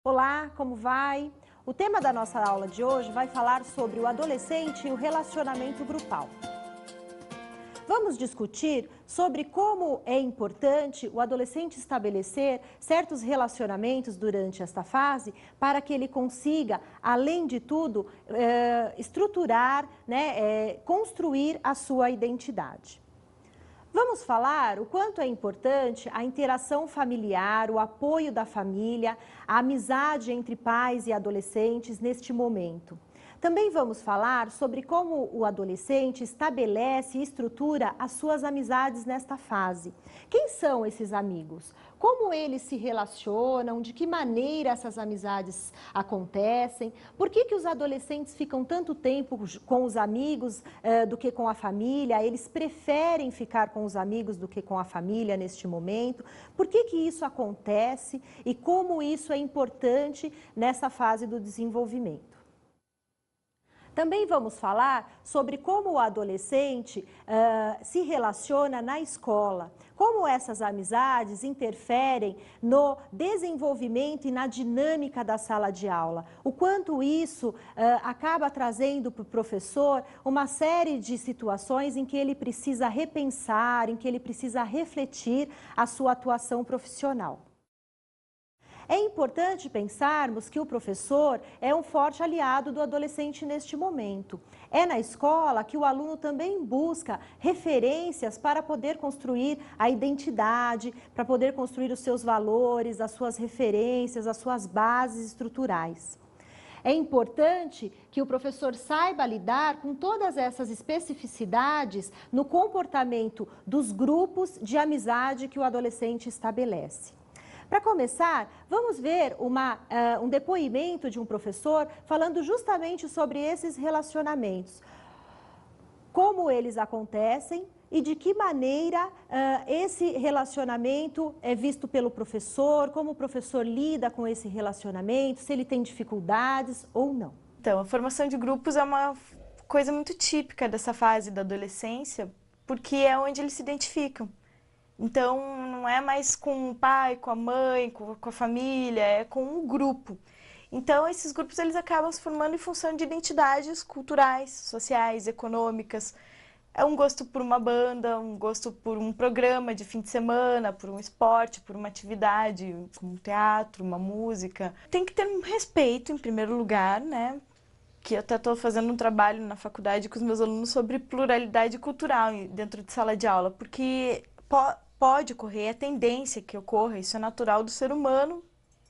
Olá, como vai? O tema da nossa aula de hoje vai falar sobre o adolescente e o relacionamento grupal. Vamos discutir sobre como é importante o adolescente estabelecer certos relacionamentos durante esta fase para que ele consiga, além de tudo, estruturar, construir a sua identidade. Vamos falar o quanto é importante a interação familiar, o apoio da família, a amizade entre pais e adolescentes neste momento. Também vamos falar sobre como o adolescente estabelece e estrutura as suas amizades nesta fase. Quem são esses amigos? Como eles se relacionam? De que maneira essas amizades acontecem? Por que os adolescentes ficam tanto tempo com os amigos do que com a família? Eles preferem ficar com os amigos do que com a família neste momento? Por que isso acontece e como isso é importante nessa fase do desenvolvimento? Também vamos falar sobre como o adolescente se relaciona na escola, como essas amizades interferem no desenvolvimento e na dinâmica da sala de aula, o quanto isso acaba trazendo para o professor uma série de situações em que ele precisa repensar, em que ele precisa refletir a sua atuação profissional. É importante pensarmos que o professor é um forte aliado do adolescente neste momento. É na escola que o aluno também busca referências para poder construir a identidade, para poder construir os seus valores, as suas referências, as suas bases estruturais. É importante que o professor saiba lidar com todas essas especificidades no comportamento dos grupos de amizade que o adolescente estabelece. Para começar, vamos ver um depoimento de um professor falando justamente sobre esses relacionamentos, como eles acontecem e de que maneira esse relacionamento é visto pelo professor, como o professor lida com esse relacionamento, se ele tem dificuldades ou não. Então, a formação de grupos é uma coisa muito típica dessa fase da adolescência, porque é onde eles se identificam. Então, não é mais com o pai, com a mãe, com a família, é com um grupo. Então, esses grupos eles acabam se formando em função de identidades culturais, sociais, econômicas. É um gosto por uma banda, um gosto por um programa de fim de semana, por um esporte, por uma atividade, como um teatro, uma música. Tem que ter um respeito, em primeiro lugar, né? Que eu até estou fazendo um trabalho na faculdade com os meus alunos sobre pluralidade cultural dentro de sala de aula, porque pode ocorrer, é tendência que ocorra, isso é natural do ser humano.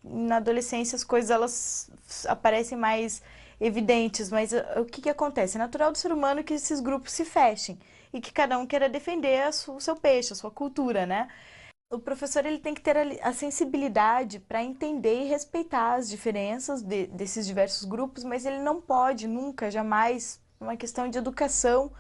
Na adolescência as coisas elas aparecem mais evidentes, mas o que acontece? É natural do ser humano que esses grupos se fechem e que cada um queira defender o seu peixe, a sua cultura, né? O professor ele tem que ter a sensibilidade para entender e respeitar as diferenças desses diversos grupos, mas ele não pode nunca, jamais, uma questão de educação,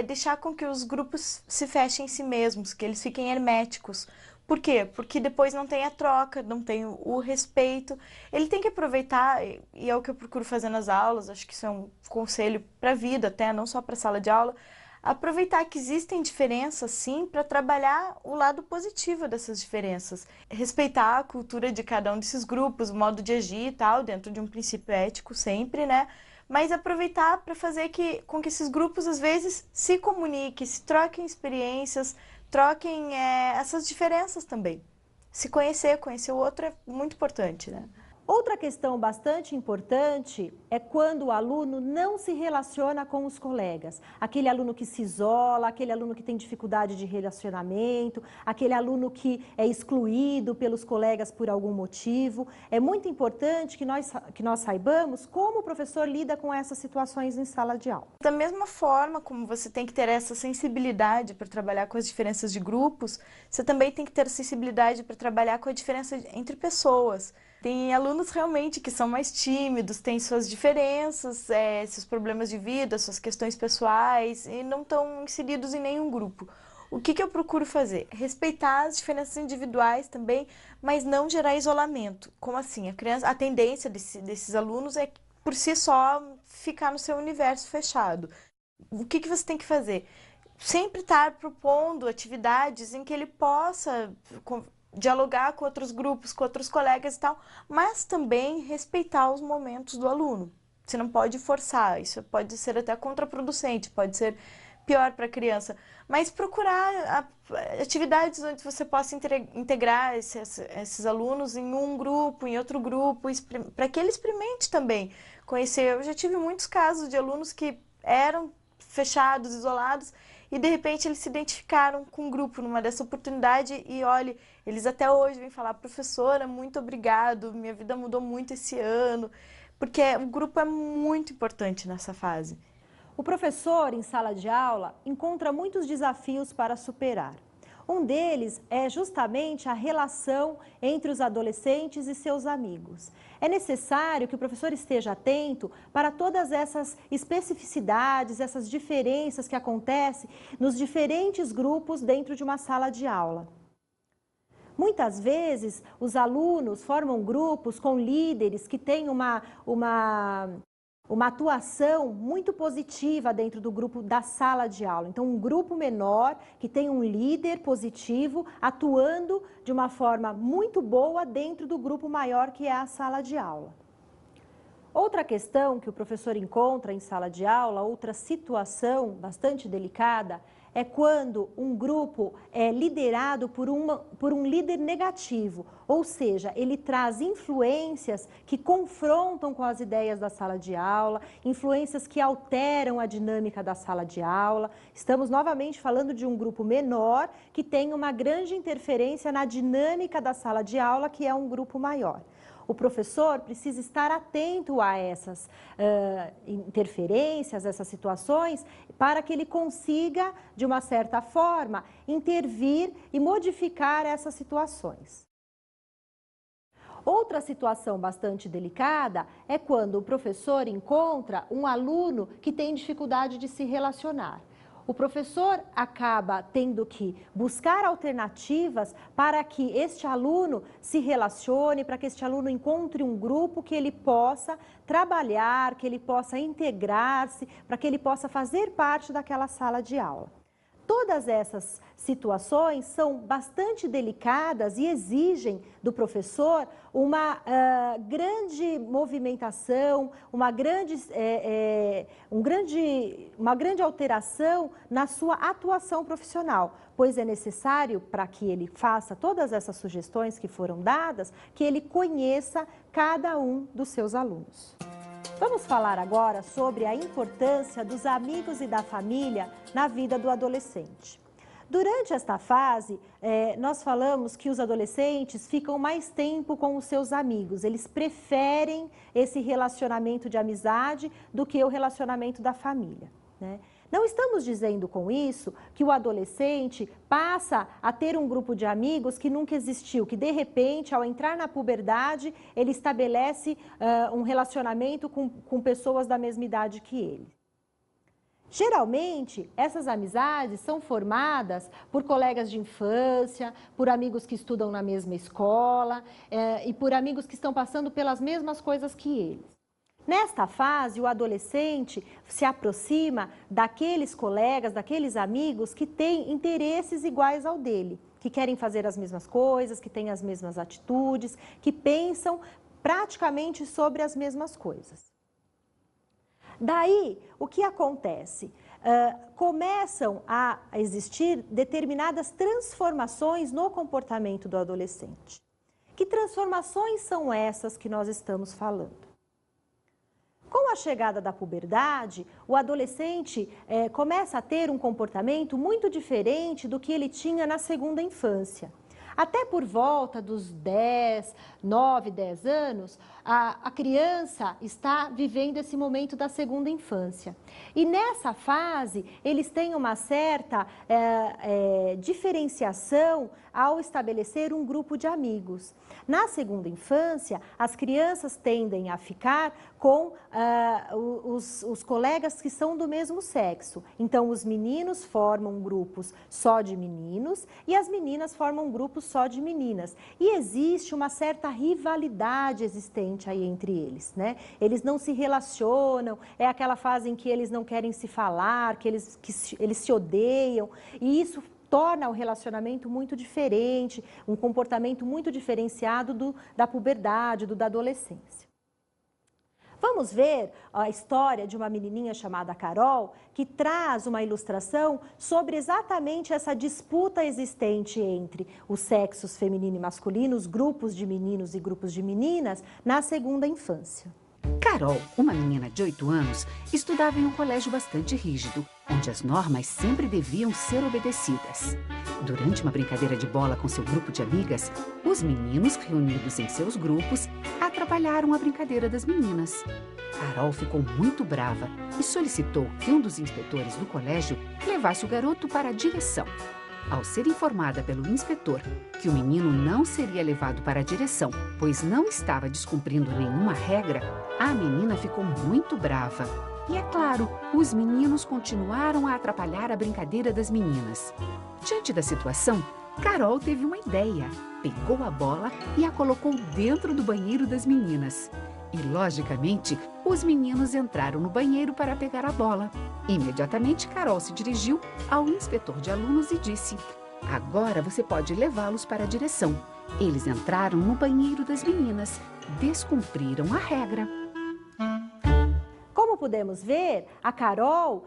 deixar com que os grupos se fechem em si mesmos, que eles fiquem herméticos. Por quê? Porque depois não tem a troca, não tem o respeito. Ele tem que aproveitar, e é o que eu procuro fazer nas aulas, acho que isso é um conselho para a vida até, não só para a sala de aula, aproveitar que existem diferenças, sim, para trabalhar o lado positivo dessas diferenças. Respeitar a cultura de cada um desses grupos, o modo de agir e tal, dentro de um princípio ético sempre, né? Mas aproveitar para fazer com que esses grupos, às vezes, se comuniquem, se troquem experiências, troquem essas diferenças também. Se conhecer o outro é muito importante, né? Outra questão bastante importante é quando o aluno não se relaciona com os colegas. Aquele aluno que se isola, aquele aluno que tem dificuldade de relacionamento, aquele aluno que é excluído pelos colegas por algum motivo. É muito importante que nós saibamos como o professor lida com essas situações em sala de aula. Da mesma forma como você tem que ter essa sensibilidade para trabalhar com as diferenças de grupos, você também tem que ter sensibilidade para trabalhar com a diferença entre pessoas. Tem alunos realmente que são mais tímidos, têm suas diferenças, seus problemas de vida, suas questões pessoais e não estão inseridos em nenhum grupo. O que eu procuro fazer? Respeitar as diferenças individuais também, mas não gerar isolamento. Como assim? A tendência desses alunos é, por si só, ficar no seu universo fechado. O que você tem que fazer? Sempre estar propondo atividades em que ele possa dialogar com outros grupos, com outros colegas e tal, mas também respeitar os momentos do aluno. Você não pode forçar, isso pode ser até contraproducente, pode ser pior para a criança, mas procurar atividades onde você possa integrar esses alunos em um grupo, em outro grupo, para que ele experimente também conhecer. Eu já tive muitos casos de alunos que eram fechados, isolados, e de repente eles se identificaram com um grupo numa dessa oportunidade e olha, eles até hoje vêm falar, professora, muito obrigado, minha vida mudou muito esse ano, porque o grupo é muito importante nessa fase. O professor, em sala de aula, encontra muitos desafios para superar. Um deles é justamente a relação entre os adolescentes e seus amigos. É necessário que o professor esteja atento para todas essas especificidades, essas diferenças que acontecem nos diferentes grupos dentro de uma sala de aula. Muitas vezes, os alunos formam grupos com líderes que têm uma atuação muito positiva dentro do grupo da sala de aula. Então, um grupo menor que tem um líder positivo atuando de uma forma muito boa dentro do grupo maior que é a sala de aula. Outra questão que o professor encontra em sala de aula, outra situação bastante delicada, é quando um grupo é liderado por um líder negativo, ou seja, ele traz influências que confrontam com as ideias da sala de aula, influências que alteram a dinâmica da sala de aula. Estamos novamente falando de um grupo menor que tem uma grande interferência na dinâmica da sala de aula, que é um grupo maior. O professor precisa estar atento a essas interferências, essas situações, para que ele consiga, de uma certa forma, intervir e modificar essas situações. Outra situação bastante delicada é quando o professor encontra um aluno que tem dificuldade de se relacionar. O professor acaba tendo que buscar alternativas para que este aluno se relacione, para que este aluno encontre um grupo que ele possa trabalhar, que ele possa integrar-se, para que ele possa fazer parte daquela sala de aula. Todas essas situações são bastante delicadas e exigem do professor uma grande movimentação, uma grande alteração na sua atuação profissional, pois é necessário, para que ele faça todas essas sugestões que foram dadas, que ele conheça cada um dos seus alunos. Vamos falar agora sobre a importância dos amigos e da família na vida do adolescente. Durante esta fase, nós falamos que os adolescentes ficam mais tempo com os seus amigos. Eles preferem esse relacionamento de amizade do que o relacionamento da família, né? Não estamos dizendo com isso que o adolescente passa a ter um grupo de amigos que nunca existiu, que de repente, ao entrar na puberdade, ele estabelece um relacionamento com pessoas da mesma idade que ele. Geralmente, essas amizades são formadas por colegas de infância, por amigos que estudam na mesma escola e por amigos que estão passando pelas mesmas coisas que eles. Nesta fase, o adolescente se aproxima daqueles colegas, daqueles amigos que têm interesses iguais ao dele, que querem fazer as mesmas coisas, que têm as mesmas atitudes, que pensam praticamente sobre as mesmas coisas. Daí, o que acontece? Começam a existir determinadas transformações no comportamento do adolescente. Que transformações são essas que nós estamos falando? Com a chegada da puberdade, o adolescente começa a ter um comportamento muito diferente do que ele tinha na segunda infância. Até por volta dos 9, 10 anos, a criança está vivendo esse momento da segunda infância. E nessa fase, eles têm uma certa diferenciação ao estabelecer um grupo de amigos. Na segunda infância, as crianças tendem a ficar com os colegas que são do mesmo sexo. Então, os meninos formam grupos só de meninos e as meninas formam grupos só de meninas. E existe uma certa rivalidade existente aí entre eles, né? Eles não se relacionam, é aquela fase em que eles não querem se falar, que eles se odeiam, e isso torna o relacionamento muito diferente, um comportamento muito diferenciado da puberdade, da adolescência. Vamos ver a história de uma menininha chamada Carol, que traz uma ilustração sobre exatamente essa disputa existente entre os sexos feminino e masculino, os grupos de meninos e grupos de meninas, na segunda infância. Carol, uma menina de 8 anos, estudava em um colégio bastante rígido, onde as normas sempre deviam ser obedecidas. Durante uma brincadeira de bola com seu grupo de amigas, os meninos, reunidos em seus grupos, atrapalharam a brincadeira das meninas. Carol ficou muito brava e solicitou que um dos inspetores do colégio levasse o garoto para a direção. Ao ser informada pelo inspetor que o menino não seria levado para a direção, pois não estava descumprindo nenhuma regra, a menina ficou muito brava. E é claro, os meninos continuaram a atrapalhar a brincadeira das meninas. Diante da situação, Carol teve uma ideia. Pegou a bola e a colocou dentro do banheiro das meninas. E, logicamente, os meninos entraram no banheiro para pegar a bola. Imediatamente, Carol se dirigiu ao inspetor de alunos e disse: "Agora você pode levá-los para a direção." Eles entraram no banheiro das meninas, descumpriram a regra. Como podemos ver, a Carol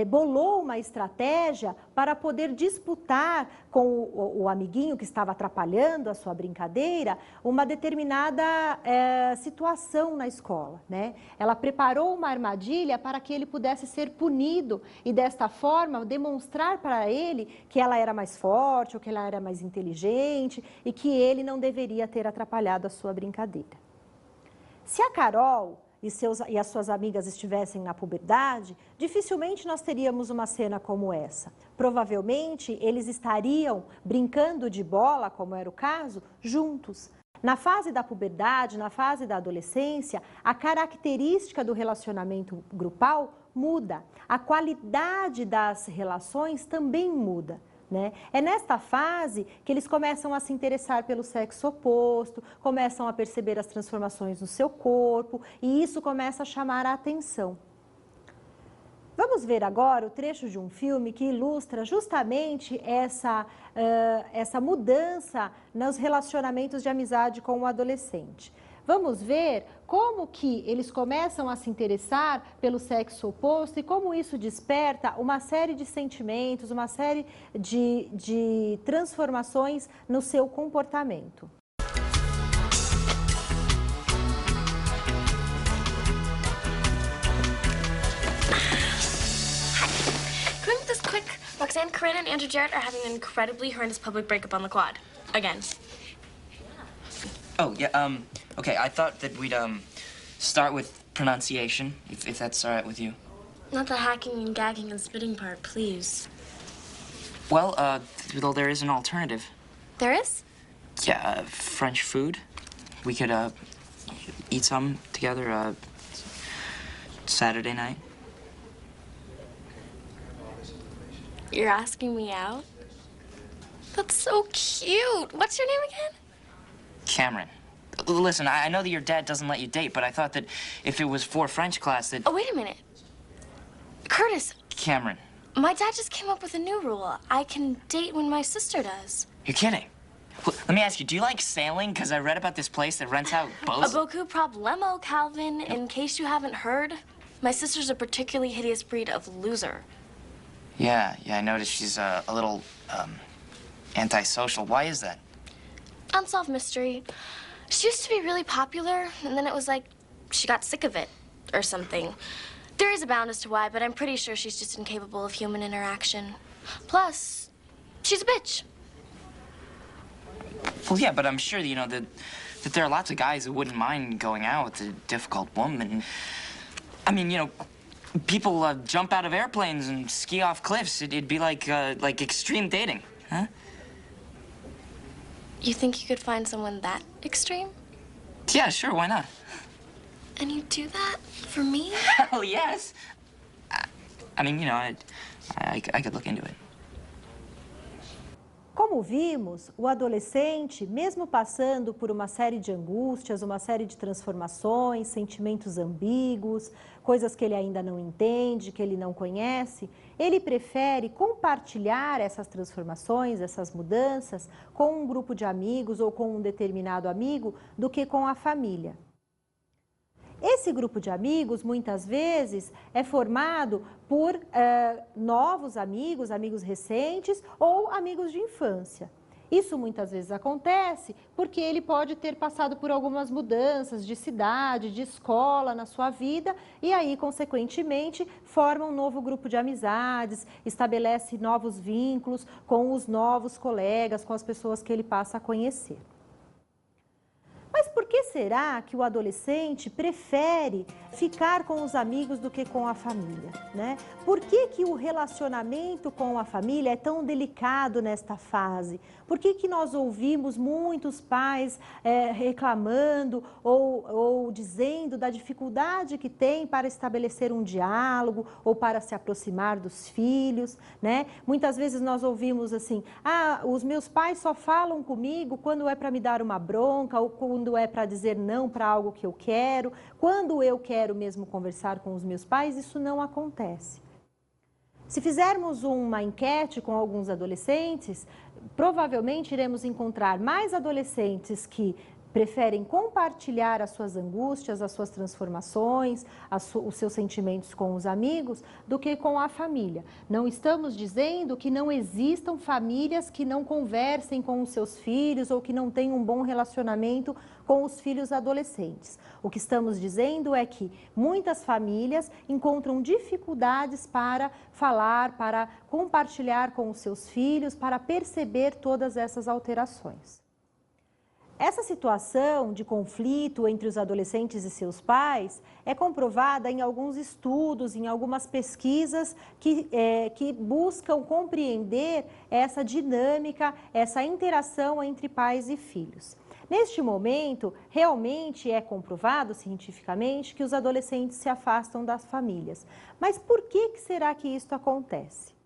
bolou uma estratégia para poder disputar com o amiguinho que estava atrapalhando a sua brincadeira uma determinada situação na escola, né? Ela preparou uma armadilha para que ele pudesse ser punido e, desta forma, demonstrar para ele que ela era mais forte ou que ela era mais inteligente e que ele não deveria ter atrapalhado a sua brincadeira. Se a Carol e as suas amigas estivessem na puberdade, dificilmente nós teríamos uma cena como essa. Provavelmente, eles estariam brincando de bola, como era o caso, juntos. Na fase da puberdade, na fase da adolescência, a característica do relacionamento grupal muda. A qualidade das relações também muda. Né? É nesta fase que eles começam a se interessar pelo sexo oposto, começam a perceber as transformações no seu corpo e isso começa a chamar a atenção. Vamos ver agora o trecho de um filme que ilustra justamente essa mudança nos relacionamentos de amizade com o adolescente. Vamos ver como que eles começam a se interessar pelo sexo oposto e como isso desperta uma série de sentimentos, uma série de transformações no seu comportamento. Can we make this quick? Roxanne, Corinne, and Andrew Jarrett are having an incredibly horrendous public breakup on the quad. Again. Oh, yeah, okay, I thought that we'd, start with pronunciation, if that's all right with you. Not the hacking and gagging and spitting part, please. Well, well, there is an alternative. There is? Yeah, French food. We could, eat some together, Saturday night. You're asking me out? That's so cute. What's your name again? Cameron. Listen, I know that your dad doesn't let you date, but I thought that if it was for French class that... Oh, wait a minute. Curtis. Cameron. My dad just came up with a new rule. I can date when my sister does. You're kidding. Let me ask you, do you like sailing? Because I read about this place that rents out boats. A beaucoup problemo, Calvin. In case you haven't heard, my sister's a particularly hideous breed of loser. Yeah, I noticed she's a little, antisocial. Why is that? Unsolved mystery. She used to be really popular, and then it was like she got sick of it or something. There is a bound as to why, but I'm pretty sure she's just incapable of human interaction. Plus, she's a bitch. Well, yeah, but I'm sure, you know, that there are lots of guys who wouldn't mind going out with a difficult woman. I mean, you know, people jump out of airplanes and ski off cliffs. It'd be like extreme dating, huh? You think you could find someone that extreme? Yeah, sure, why not? And you do that for me? Hell yes. I mean, you know, I could look into it. Como vimos, o adolescente, mesmo passando por uma série de angústias, uma série de transformações, sentimentos ambíguos, coisas que ele ainda não entende, que ele não conhece, ele prefere compartilhar essas transformações, essas mudanças, com um grupo de amigos ou com um determinado amigo, do que com a família. Esse grupo de amigos, muitas vezes, é formado por novos amigos, amigos recentes ou amigos de infância. Isso muitas vezes acontece porque ele pode ter passado por algumas mudanças de cidade, de escola na sua vida e aí, consequentemente, forma um novo grupo de amizades, estabelece novos vínculos com os novos colegas, com as pessoas que ele passa a conhecer. Mas por que será que o adolescente prefere ficar com os amigos do que com a família, né? Por que o relacionamento com a família é tão delicado nesta fase? Por que nós ouvimos muitos pais reclamando ou dizendo da dificuldade que tem para estabelecer um diálogo ou para se aproximar dos filhos, né? Muitas vezes nós ouvimos assim, os meus pais só falam comigo quando é para me dar uma bronca ou quando é para dizer não para algo que eu quero. Quando eu quero mesmo conversar com os meus pais, isso não acontece. Se fizermos uma enquete com alguns adolescentes, provavelmente iremos encontrar mais adolescentes que preferem compartilhar as suas angústias, as suas transformações, os seus sentimentos com os amigos, do que com a família. Não estamos dizendo que não existam famílias que não conversem com os seus filhos ou que não tenham um bom relacionamento com os filhos adolescentes. O que estamos dizendo é que muitas famílias encontram dificuldades para falar, para compartilhar com os seus filhos, para perceber todas essas alterações. Essa situação de conflito entre os adolescentes e seus pais é comprovada em alguns estudos, em algumas pesquisas que buscam compreender essa dinâmica, essa interação entre pais e filhos. Neste momento, realmente é comprovado cientificamente que os adolescentes se afastam das famílias. Mas por que será que isso acontece?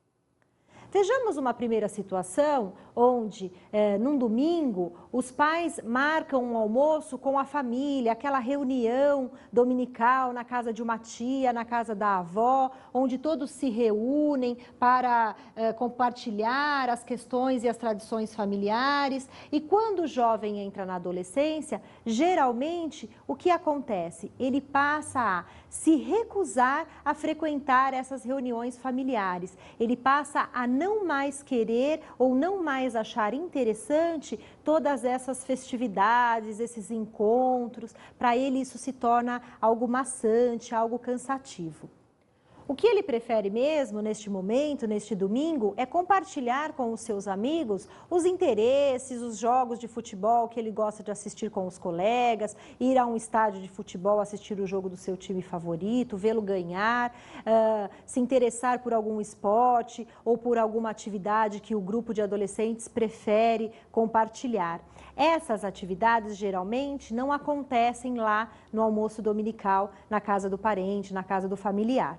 Vejamos uma primeira situação onde, num domingo, os pais marcam um almoço com a família, aquela reunião dominical na casa de uma tia, na casa da avó, onde todos se reúnem para compartilhar as questões e as tradições familiares. E quando o jovem entra na adolescência, geralmente, o que acontece? Ele passa a se recusar a frequentar essas reuniões familiares. Ele passa a não mais querer ou não mais achar interessante todas essas festividades, esses encontros. Para ele isso se torna algo maçante, algo cansativo. O que ele prefere mesmo neste momento, neste domingo, é compartilhar com os seus amigos os interesses, os jogos de futebol que ele gosta de assistir com os colegas, ir a um estádio de futebol assistir o jogo do seu time favorito, vê-lo ganhar, se interessar por algum esporte ou por alguma atividade que o grupo de adolescentes prefere compartilhar. Essas atividades geralmente não acontecem lá no almoço dominical, na casa do parente, na casa do familiar.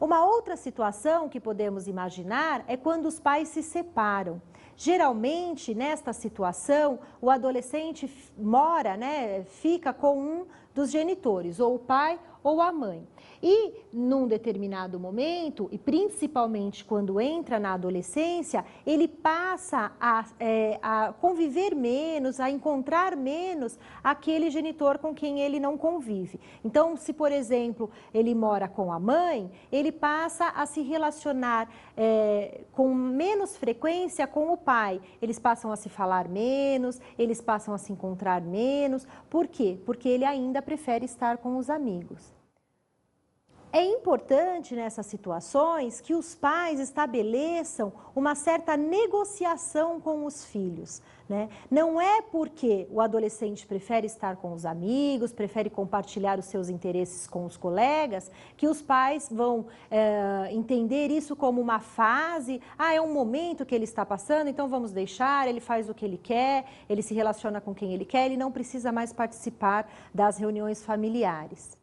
Uma outra situação que podemos imaginar é quando os pais se separam. Geralmente, nesta situação, o adolescente fica com um dos genitores, ou o pai ou a mãe. E, num determinado momento, e principalmente quando entra na adolescência, ele passa a conviver menos, a encontrar menos aquele genitor com quem ele não convive. Então, se, por exemplo, ele mora com a mãe, ele passa a se relacionar com menos frequência com o pai. Eles passam a se falar menos, eles passam a se encontrar menos. Por quê? Porque ele ainda prefere estar com os amigos. É importante nessas situações que os pais estabeleçam uma certa negociação com os filhos, né? Não é porque o adolescente prefere estar com os amigos, prefere compartilhar os seus interesses com os colegas, que os pais vão entender isso como uma fase, é um momento que ele está passando, então vamos deixar, ele faz o que ele quer, ele se relaciona com quem ele quer, ele não precisa mais participar das reuniões familiares.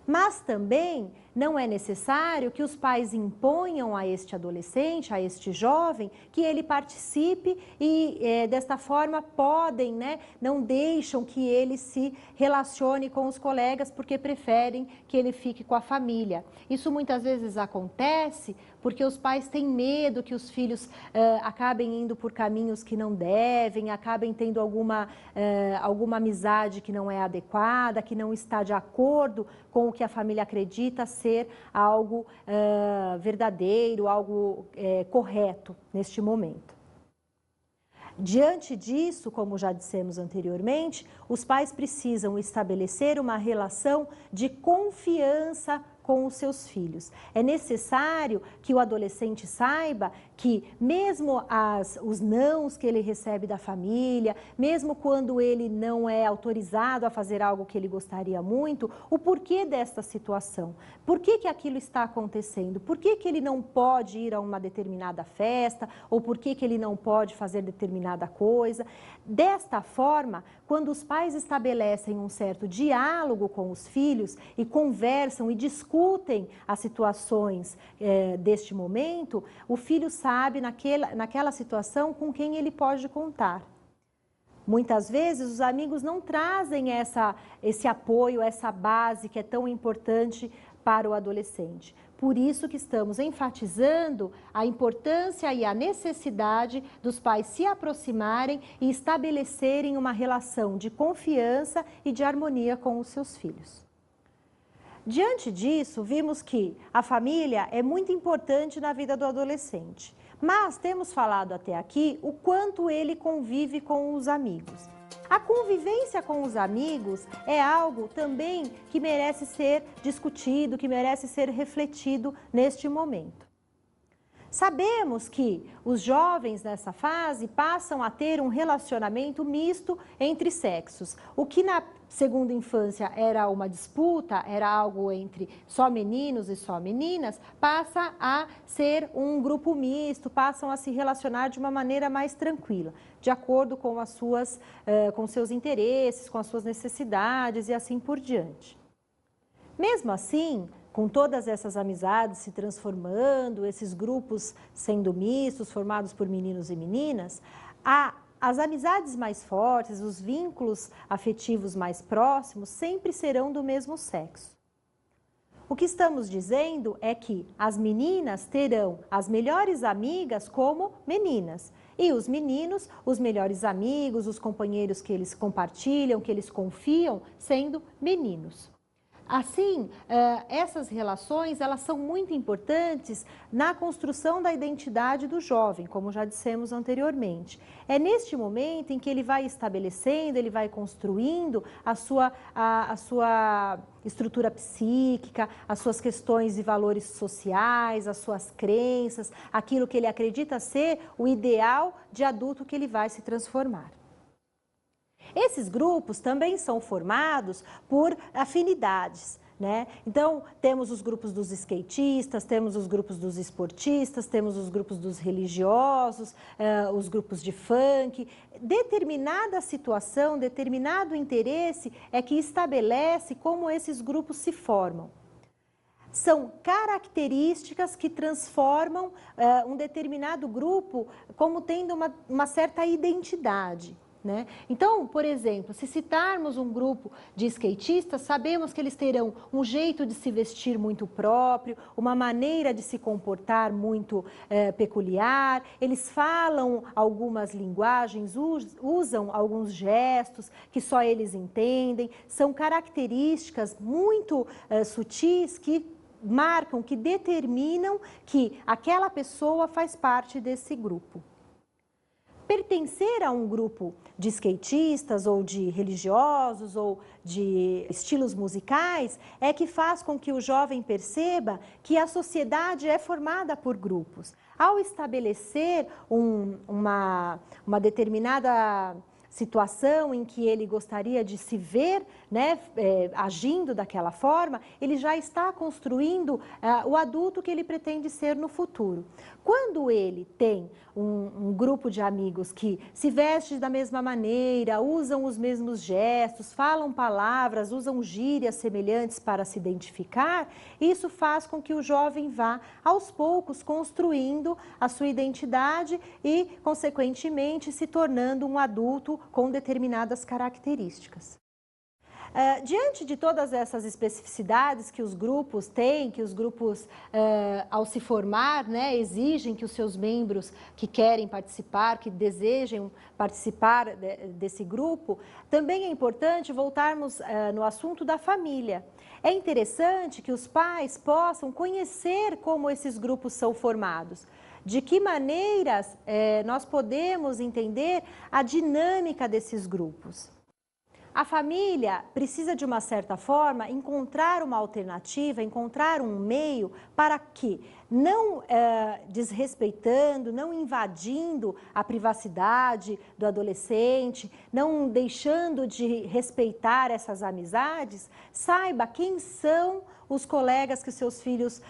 Mas também Não é necessário que os pais imponham a este adolescente, a este jovem, que ele participe e desta forma podem, né, não deixam que ele se relacione com os colegas porque preferem que ele fique com a família. Isso muitas vezes acontece porque os pais têm medo que os filhos acabem indo por caminhos que não devem, acabem tendo alguma amizade que não é adequada, que não está de acordo com o que a família acredita ser algo verdadeiro, algo correto neste momento. Diante disso, como já dissemos anteriormente, os pais precisam estabelecer uma relação de confiança com os seus filhos. É necessário que o adolescente saiba que mesmo os nãos que ele recebe da família, mesmo quando ele não é autorizado a fazer algo que ele gostaria muito, o porquê desta situação, por que aquilo está acontecendo, por que ele não pode ir a uma determinada festa, ou por que ele não pode fazer determinada coisa. Desta forma, quando os pais estabelecem um certo diálogo com os filhos e conversam e discutem as situações deste momento, o filho sabe naquela situação com quem ele pode contar. Muitas vezes os amigos não trazem esse apoio, essa base que é tão importante para o adolescente. Por isso que estamos enfatizando a importância e a necessidade dos pais se aproximarem e estabelecerem uma relação de confiança e de harmonia com os seus filhos. Diante disso, vimos que a família é muito importante na vida do adolescente, mas temos falado até aqui o quanto ele convive com os amigos. A convivência com os amigos é algo também que merece ser discutido, que merece ser refletido neste momento. Sabemos que os jovens nessa fase passam a ter um relacionamento misto entre sexos, o que na segunda infância era uma disputa, era algo entre só meninos e só meninas, passa a ser um grupo misto, passam a se relacionar de uma maneira mais tranquila, de acordo com com seus interesses, com as suas necessidades e assim por diante. Mesmo assim, com todas essas amizades se transformando, esses grupos sendo mistos, formados por meninos e meninas, as amizades mais fortes, os vínculos afetivos mais próximos sempre serão do mesmo sexo. O que estamos dizendo é que as meninas terão as melhores amigas como meninas e os meninos, os melhores amigos, os companheiros que eles compartilham, que eles confiam, sendo meninos. Assim, essas relações elas são muito importantes na construção da identidade do jovem, como já dissemos anteriormente. É neste momento em que ele vai estabelecendo, ele vai construindo a sua estrutura psíquica, as suas questões e valores sociais, as suas crenças, aquilo que ele acredita ser o ideal de adulto que ele vai se transformar. Esses grupos também são formados por afinidades, né? Então, temos os grupos dos skatistas, temos os grupos dos esportistas, temos os grupos dos religiosos, os grupos de funk. Determinada situação, determinado interesse é que estabelece como esses grupos se formam. São características que transformam um determinado grupo como tendo uma certa identidade. Né? Então, por exemplo, se citarmos um grupo de skatistas, sabemos que eles terão um jeito de se vestir muito próprio, uma maneira de se comportar muito peculiar, eles falam algumas linguagens, usam alguns gestos que só eles entendem, são características muito sutis que marcam, que determinam que aquela pessoa faz parte desse grupo. Pertencer a um grupo de skatistas ou de religiosos ou de estilos musicais é que faz com que o jovem perceba que a sociedade é formada por grupos. Ao estabelecer uma determinada situação em que ele gostaria de se ver, né, agindo daquela forma, ele já está construindo o adulto que ele pretende ser no futuro. Quando ele tem um grupo de amigos que se veste da mesma maneira, usam os mesmos gestos, falam palavras, usam gírias semelhantes para se identificar, isso faz com que o jovem vá, aos poucos, construindo a sua identidade e, consequentemente, se tornando um adulto com determinadas características. Diante de todas essas especificidades que os grupos têm, que os grupos, ao se formar, né, exigem que os seus membros que querem participar, que desejam participar desse grupo, também é importante voltarmos no assunto da família. É interessante que os pais possam conhecer como esses grupos são formados. De que maneiras nós podemos entender a dinâmica desses grupos. A família precisa, de uma certa forma, encontrar uma alternativa, encontrar um meio para que, não desrespeitando, não invadindo a privacidade do adolescente, não deixando de respeitar essas amizades, saiba quem são os colegas que os seus filhos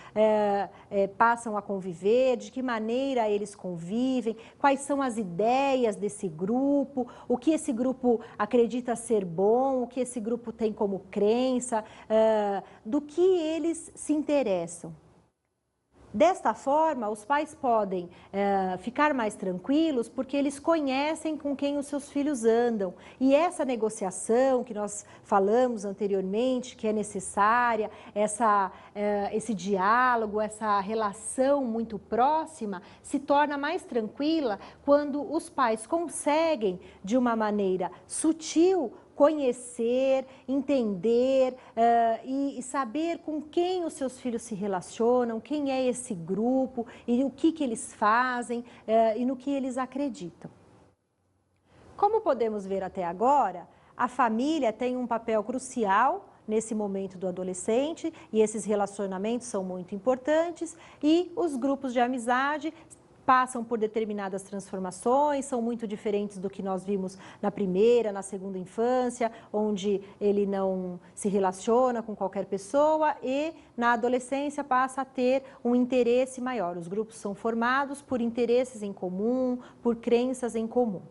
passam a conviver, de que maneira eles convivem, quais são as ideias desse grupo, o que esse grupo acredita ser bom, o que esse grupo tem como crença, do que eles se interessam. Desta forma, os pais podem ficar mais tranquilos porque eles conhecem com quem os seus filhos andam. E essa negociação que nós falamos anteriormente, que é necessária, esse diálogo, essa relação muito próxima, se torna mais tranquila quando os pais conseguem, de uma maneira sutil, conhecer, entender e saber com quem os seus filhos se relacionam, quem é esse grupo e o que eles fazem e no que eles acreditam. Como podemos ver até agora, a família tem um papel crucial nesse momento do adolescente e esses relacionamentos são muito importantes e os grupos de amizade passam por determinadas transformações, são muito diferentes do que nós vimos na primeira, na segunda infância, onde ele não se relaciona com qualquer pessoa e na adolescência passa a ter um interesse maior. Os grupos são formados por interesses em comum, por crenças em comum.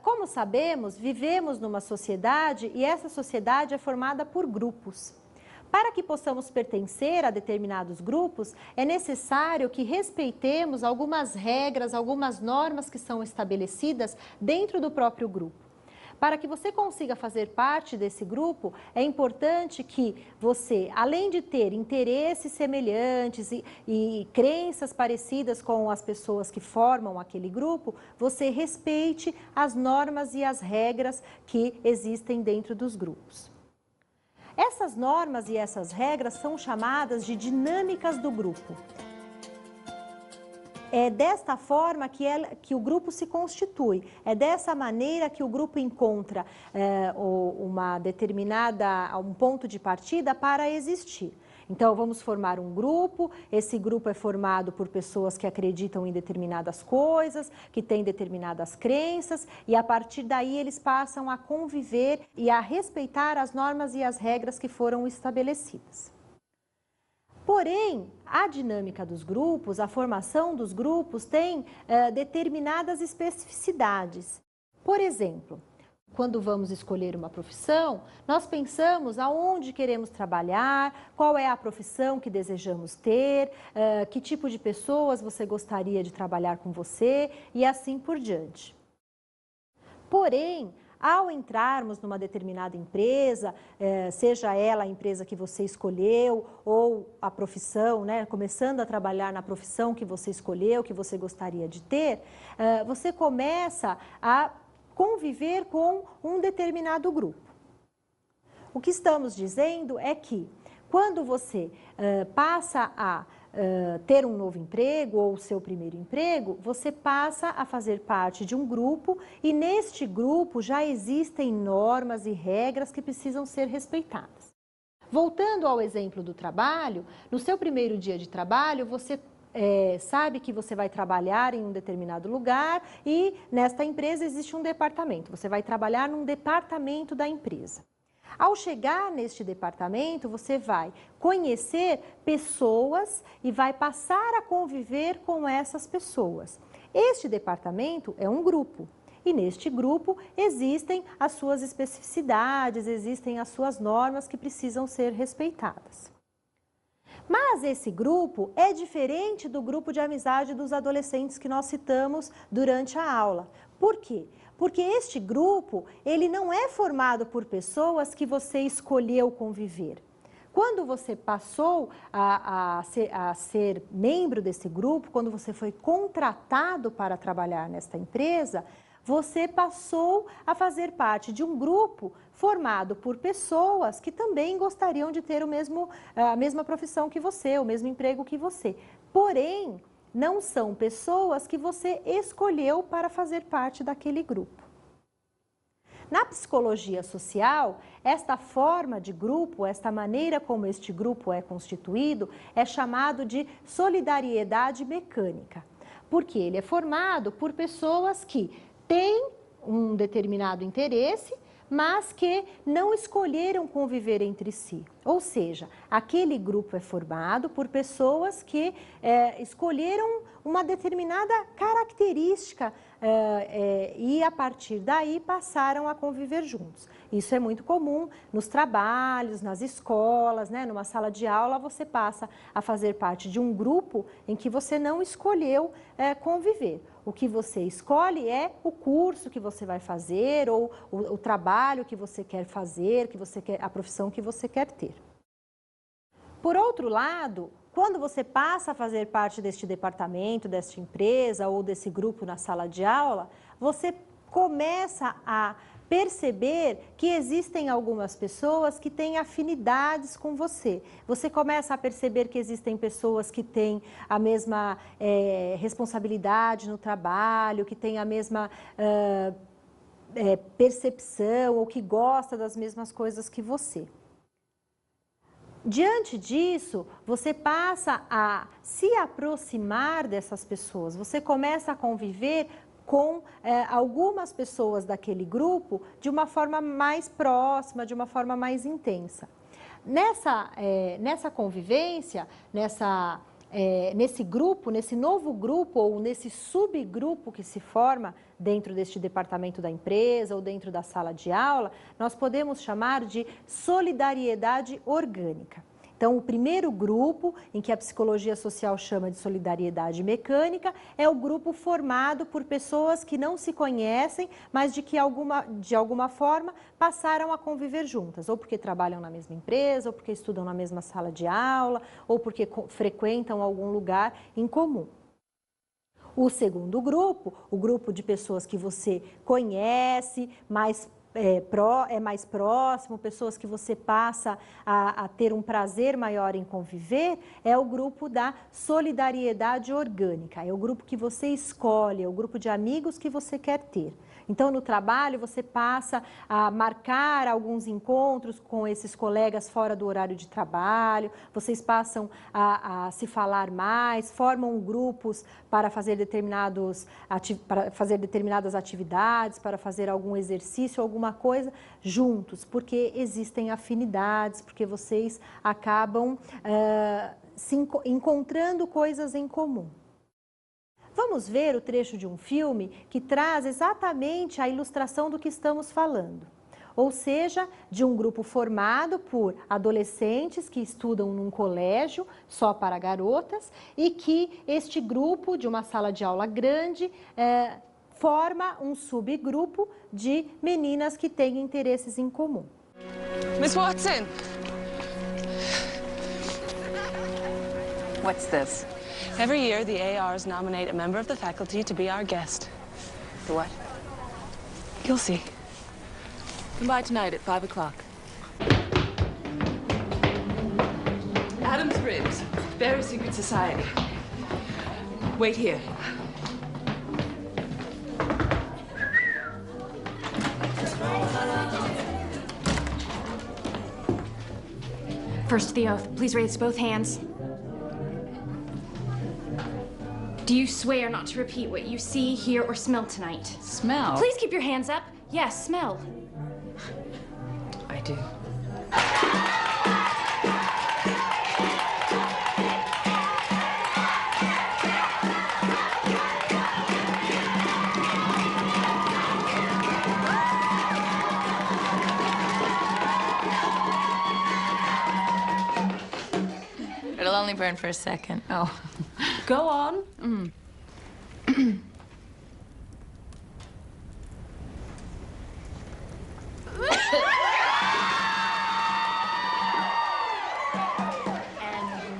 Como sabemos, vivemos numa sociedade e essa sociedade é formada por grupos. Para que possamos pertencer a determinados grupos, é necessário que respeitemos algumas regras, algumas normas que são estabelecidas dentro do próprio grupo. Para que você consiga fazer parte desse grupo, é importante que você, além de ter interesses semelhantes e crenças parecidas com as pessoas que formam aquele grupo, você respeite as normas e as regras que existem dentro dos grupos. Essas normas e essas regras são chamadas de dinâmicas do grupo. É desta forma que o grupo se constitui, é dessa maneira que o grupo encontra um ponto de partida para existir. Então, vamos formar um grupo, esse grupo é formado por pessoas que acreditam em determinadas coisas, que têm determinadas crenças, e a partir daí eles passam a conviver e a respeitar as normas e as regras que foram estabelecidas. Porém, a dinâmica dos grupos, a formação dos grupos tem determinadas especificidades. Por exemplo, quando vamos escolher uma profissão, nós pensamos aonde queremos trabalhar, qual é a profissão que desejamos ter, que tipo de pessoas você gostaria de trabalhar com você e assim por diante. Porém, ao entrarmos numa determinada empresa, seja ela a empresa que você escolheu ou a profissão, né, começando a trabalhar na profissão que você escolheu, que você gostaria de ter, você começa a conviver com um determinado grupo. O que estamos dizendo é que quando você passa a ter um novo emprego ou o seu primeiro emprego, você passa a fazer parte de um grupo e neste grupo já existem normas e regras que precisam ser respeitadas. Voltando ao exemplo do trabalho, no seu primeiro dia de trabalho, você sabe que você vai trabalhar em um determinado lugar e nesta empresa existe um departamento. Você vai trabalhar num departamento da empresa. Ao chegar neste departamento, você vai conhecer pessoas e vai passar a conviver com essas pessoas. Este departamento é um grupo. E neste grupo existem as suas especificidades, existem as suas normas que precisam ser respeitadas. Mas esse grupo é diferente do grupo de amizade dos adolescentes que nós citamos durante a aula. Por quê? Porque este grupo, ele não é formado por pessoas que você escolheu conviver. Quando você passou a ser membro desse grupo, quando você foi contratado para trabalhar nesta empresa, você passou a fazer parte de um grupo formado por pessoas que também gostariam de ter a mesma profissão que você, o mesmo emprego que você. Porém, não são pessoas que você escolheu para fazer parte daquele grupo. Na psicologia social, esta forma de grupo, esta maneira como este grupo é constituído, é chamado de solidariedade mecânica, porque ele é formado por pessoas que têm um determinado interesse, mas que não escolheram conviver entre si. Ou seja, aquele grupo é formado por pessoas que escolheram uma determinada característica e a partir daí passaram a conviver juntos. Isso é muito comum nos trabalhos, nas escolas, né? Numa sala de aula você passa a fazer parte de um grupo em que você não escolheu conviver. O que você escolhe é o curso que você vai fazer ou o trabalho que você quer fazer, a profissão que você quer ter. Por outro lado, quando você passa a fazer parte deste departamento, desta empresa ou desse grupo na sala de aula, você começa a perceber que existem algumas pessoas que têm afinidades com você. Você começa a perceber que existem pessoas que têm a mesma responsabilidade no trabalho, que têm a mesma percepção ou que gosta das mesmas coisas que você. Diante disso, você passa a se aproximar dessas pessoas, você começa a conviver com algumas pessoas daquele grupo de uma forma mais próxima, de uma forma mais intensa. Nessa convivência, nesse grupo, nesse novo grupo ou nesse subgrupo que se forma dentro deste departamento da empresa ou dentro da sala de aula, nós podemos chamar de solidariedade orgânica. Então, o primeiro grupo, em que a psicologia social chama de solidariedade mecânica, é o grupo formado por pessoas que não se conhecem, mas de alguma forma passaram a conviver juntas, ou porque trabalham na mesma empresa, ou porque estudam na mesma sala de aula, ou porque frequentam algum lugar em comum. O segundo grupo, o grupo de pessoas que você conhece, é mais próximo, pessoas que você passa a ter um prazer maior em conviver, é o grupo da solidariedade orgânica, é o grupo que você escolhe, é o grupo de amigos que você quer ter. Então, no trabalho, você passa a marcar alguns encontros com esses colegas fora do horário de trabalho, vocês passam a se falar mais, formam grupos para fazer determinadas atividades, para fazer algum exercício, alguma coisa juntos, porque existem afinidades, porque vocês acabam encontrando coisas em comum. Vamos ver o trecho de um filme que traz exatamente a ilustração do que estamos falando. Ou seja, de um grupo formado por adolescentes que estudam num colégio só para garotas e que este grupo de uma sala de aula grande forma um subgrupo de meninas que têm interesses em comum. Miss Watson! What's this? Every year, the ARs nominate a member of the faculty to be our guest. The what? You'll see. Come by tonight at 5 o'clock. Adam's Ribs, very secret society. Wait here. First the oath. Please raise both hands. Do you swear not to repeat what you see, hear, or smell tonight? Smell? Please keep your hands up. Yes, smell. I do. It'll only burn for a second. Oh. Go on. And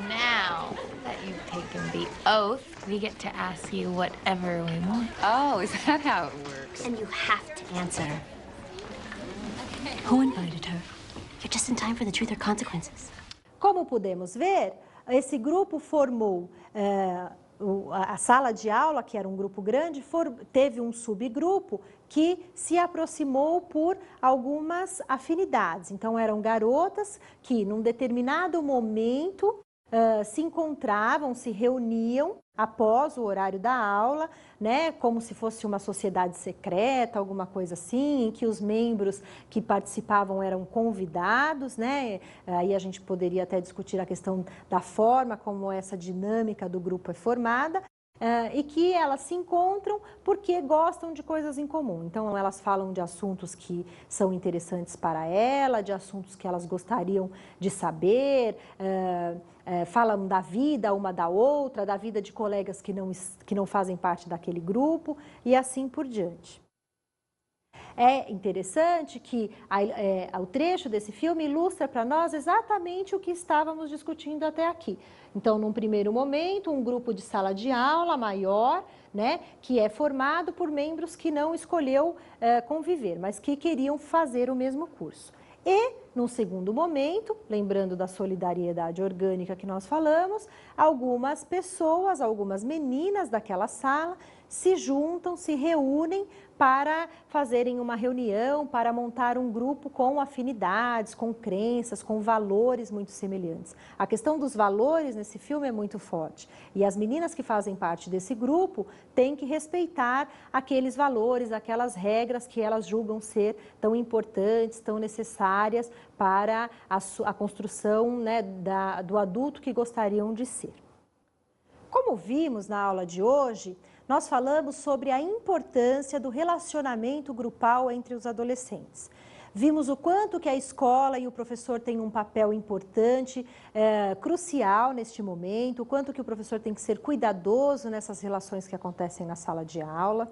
now that you've taken the oath, we get to ask you whatever we want. Oh, is that how it works? And you have to answer. Who invited her? You're just in time for the truth or consequences. Como podemos ver, esse grupo formou a sala de aula, que era um grupo grande, teve um subgrupo que se aproximou por algumas afinidades. Então, eram garotas que, num determinado momento, se encontravam, se reuniam após o horário da aula, né, como se fosse uma sociedade secreta, alguma coisa assim, em que os membros que participavam eram convidados, né, aí a gente poderia até discutir a questão da forma como essa dinâmica do grupo é formada, e que elas se encontram porque gostam de coisas em comum. Então, elas falam de assuntos que são interessantes para ela, de assuntos que elas gostariam de saber, falam da vida uma da outra, da vida de colegas que não fazem parte daquele grupo e assim por diante. É interessante que o trecho desse filme ilustra para nós exatamente o que estávamos discutindo até aqui. Então, num primeiro momento, um grupo de sala de aula maior, né, que é formado por membros que não escolheu conviver, mas que queriam fazer o mesmo curso. E, num segundo momento, lembrando da solidariedade orgânica que nós falamos, algumas pessoas, algumas meninas daquela sala se juntam, se reúnem para fazerem uma reunião, para montar um grupo com afinidades, com crenças, com valores muito semelhantes. A questão dos valores nesse filme é muito forte. E as meninas que fazem parte desse grupo têm que respeitar aqueles valores, aquelas regras que elas julgam ser tão importantes, tão necessárias para a construção, né, do adulto que gostariam de ser. Como vimos na aula de hoje, nós falamos sobre a importância do relacionamento grupal entre os adolescentes. Vimos o quanto que a escola e o professor têm um papel importante, crucial neste momento, o quanto que o professor tem que ser cuidadoso nessas relações que acontecem na sala de aula.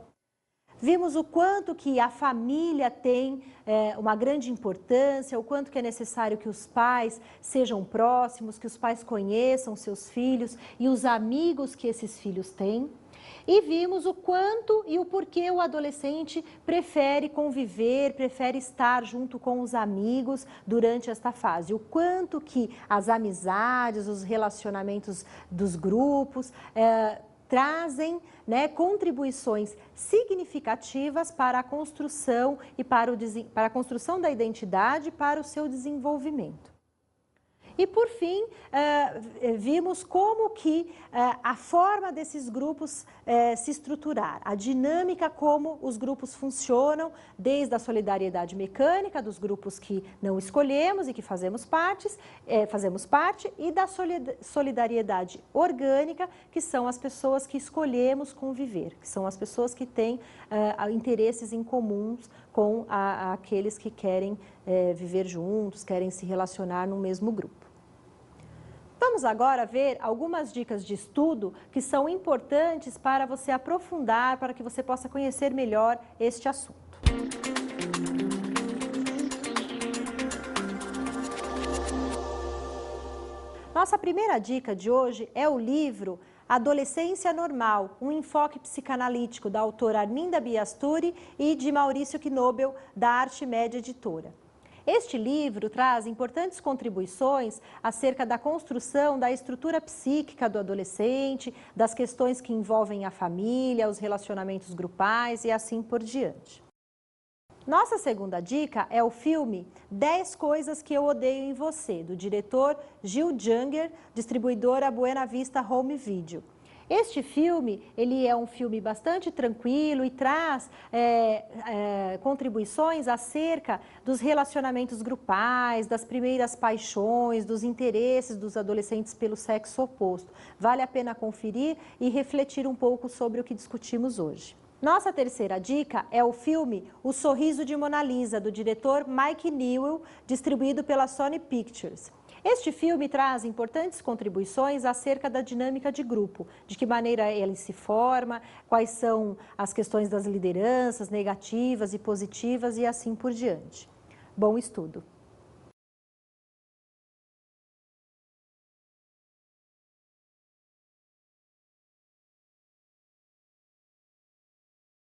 Vimos o quanto que a família tem uma grande importância, o quanto que é necessário que os pais sejam próximos, que os pais conheçam seus filhos e os amigos que esses filhos têm. E vimos o quanto e o porquê o adolescente prefere conviver, prefere estar junto com os amigos durante esta fase. O quanto que as amizades, os relacionamentos dos grupos trazem, né, contribuições significativas para a construção e para a construção da identidade, para o seu desenvolvimento. E, por fim, vimos como que a forma desses grupos se estruturar, a dinâmica como os grupos funcionam, desde a solidariedade mecânica, dos grupos que não escolhemos e que fazemos parte, e da solidariedade orgânica, que são as pessoas que escolhemos conviver, que são as pessoas que têm interesses em comuns com aqueles que querem viver juntos, querem se relacionar no mesmo grupo. Vamos agora ver algumas dicas de estudo que são importantes para você aprofundar, para que você possa conhecer melhor este assunto. Nossa primeira dica de hoje é o livro Adolescência Normal, um enfoque psicanalítico, da autora Arminda Biasturi e de Maurício Knobel, da Arte Média Editora. Este livro traz importantes contribuições acerca da construção da estrutura psíquica do adolescente, das questões que envolvem a família, os relacionamentos grupais e assim por diante. Nossa segunda dica é o filme 10 Coisas que Eu Odeio em Você, do diretor Gil Junger, distribuidora Buena Vista Home Video. Este filme, ele é um filme bastante tranquilo e traz contribuições acerca dos relacionamentos grupais, das primeiras paixões, dos interesses dos adolescentes pelo sexo oposto. Vale a pena conferir e refletir um pouco sobre o que discutimos hoje. Nossa terceira dica é o filme O Sorriso de Mona Lisa, do diretor Mike Newell, distribuído pela Sony Pictures. Este filme traz importantes contribuições acerca da dinâmica de grupo, de que maneira ele se forma, quais são as questões das lideranças negativas e positivas e assim por diante. Bom estudo!